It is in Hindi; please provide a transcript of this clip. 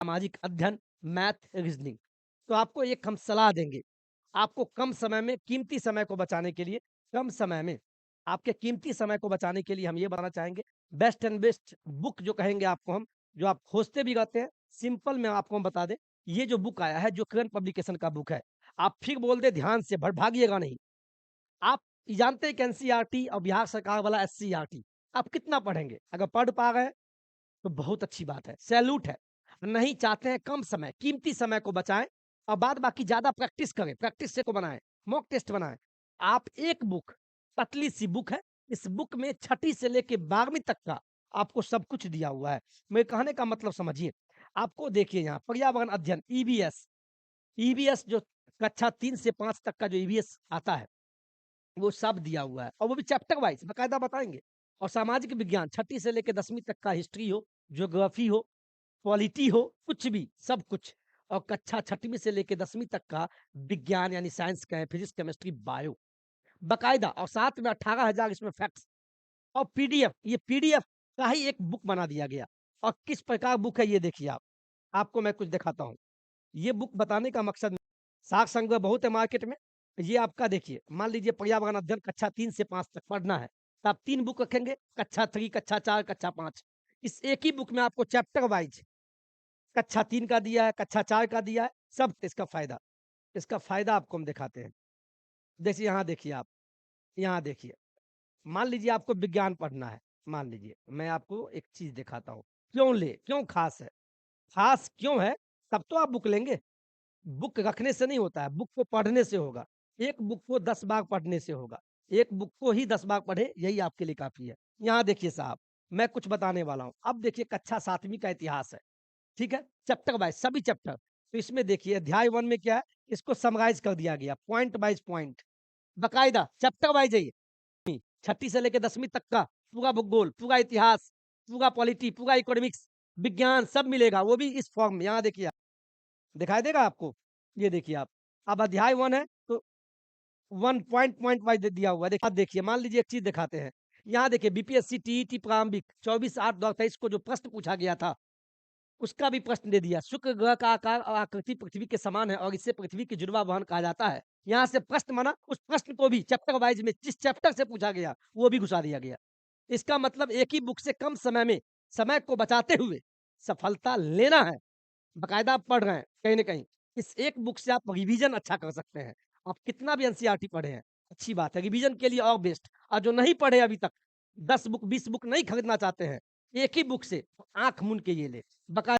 सामाजिक अध्ययन, मैथ, रीजनिंग। तो आपको एक हम सलाह देंगे, आपको कम समय में कीमती समय को बचाने के लिए, कम समय में आपके कीमती समय को बचाने के लिए हम ये बताना चाहेंगे, बेस्ट एंड बेस्ट बुक जो कहेंगे आपको हम, जो आप खोजते भी रहते हैं, सिंपल में आपको हम बता दें, ये जो बुक आया है, जो करंट पब्लिकेशन का बुक है, आप फिर बोल दें ध्यान से भागिएगा नहीं। आप जानते हैं कि एनसीईआरटी और बिहार सरकार वाला एससीईआरटी, आप कितना पढ़ेंगे? अगर पढ़ पा रहे हैं तो बहुत अच्छी बात है, सैल्यूट है। नहीं चाहते हैं कम समय, कीमती समय को बचाएँ और बाद बाकी ज़्यादा प्रैक्टिस करें, प्रैक्टिस से को बनाएँ, मॉक टेस्ट बनाएँ। आप एक बुक, पतली-सी बुक है, इस बुक में छठी से लेके 12वीं तक का आपको सब कुछ दिया हुआ है। मेरे कहने का मतलब समझिए, आपको देखिए यहाँ पर्यावरण अध्ययन ईवीएस, ईवीएस जो कक्षा 3 से 5 तक का जो ईवीएस आता है, वो सब दिया हुआ है और वो भी चैप्टर वाइज़ बाकायदा बताएँगे। और सामाजिक विज्ञान छठी से लेके 10वीं तक का हिस्ट्री हो, ज्योग्राफी हो, पॉलिटी हो, कुछ भी, सब कुछ। और कक्षा 6वीं से लेके 10वीं तक का विज्ञान यानी साइंस कहें, फिज़िक्स, केमिस्ट्री, बायो, बाकायदा और साथ में 18,000 इसमें फैक्ट्स और पीडीएफ, ये पीडीएफ का ही एक बुक बना दिया गया। और किस प्रकार बुक है ये देखिए आप। आपको मैं कुछ दिखाता हूँ। ये बुक बताने का मकसद, सार संग्रह बहुत है मार्केट में। ये आपका देखिए, मान लीजिए पर्यावरण अध्ययन कक्षा 3 से 5 तक पढ़ना है, तो आप 3 बुक रखेंगे, कक्षा 3, कक्षा 4, कक्षा 5। इस एक ही बुक में आपको चैप्टर वाइज़ कक्षा 3 का दिया है, कक्षा 4 का दिया है, सब इसका फ़ायदा। इसका फ़ायदा आपको हम दिखाते हैं। जैसे यहाँ देखिए आप, यहाँ देखिए, मान लीजिए आपको विज्ञान पढ़ना है, मान लीजिए, मैं आपको एक चीज़ दिखाता हूँ। क्यों ले क्यों ख़ास है? ख़ास क्यों है? तब तो आप बुक लेंगे। बुक रखने से नहीं होता है, बुक को पढ़ने से होगा। एक बुक को 10 बार पढ़ने से होगा। एक बुक को ही 10 बार पढ़ें, यही आपके लिए काफ़ी है। यहाँ देखिए साहब, मैं कुछ बताने वाला हूँ। अब देखिए कक्षा 7वीं का इतिहास है, ठीक है? चैप्टर वाइज़ सभी चैप्टर। तो इसमें देखिए अध्याय 1 में क्या है, इसको समराइज़ कर दिया गया, पॉइंट वाइज़ पॉइंट, बाकायदा चैप्टर वाइज़ है ये। छठी से लेके 10वीं तक का पूरा भूगोल, पूरा इतिहास, पूरा पॉलिटी, पूरा इकोनॉमिक्स, विज्ञान सब मिलेगा, वो भी इस फॉर्म में। यहाँ देखिए आप, दिखाई देगा आपको? ये देखिए आप। अब अध्याय 1 है तो 1 पॉइंट पॉइंट वाइज़ दे दिया हुआ है। देखिए अब देखिए, मान लीजिए एक चीज़ दिखाते हैं। यहाँ देखिए बीपीएससी टीईटी प्रारंभिक 24/8/2023 को जो प्रश्न पूछा गया था, उसका भी प्रश्न दे दिया। शुक्र ग्रह का आकार और आकृति पृथ्वी के समान है और इससे पृथ्वी की जुड़वा वहन कहा जाता है। यहाँ से प्रश्न बना, उस प्रश्न को भी चैप्टर वाइज़ में जिस चैप्टर से पूछा गया, वो भी घुसा दिया गया। इसका मतलब एक ही बुक से कम समय में, समय को बचाते हुए सफलता लेना है। बाकायदा आप पढ़ रहे हैं कहीं न कहीं। इस एक बुक से आप रिवीज़न अच्छा कर सकते हैं। आप कितना भी एनसीईआरटी पढ़े हैं, अच्छी बात है। रिवीज़न के लिए और बेस्ट। और जो नहीं पढ़े अभी तक, 10 बुक, 20 बुक नहीं खरीदना चाहते हैं, एक ही बुक से आँख मूंद के ये लें। बका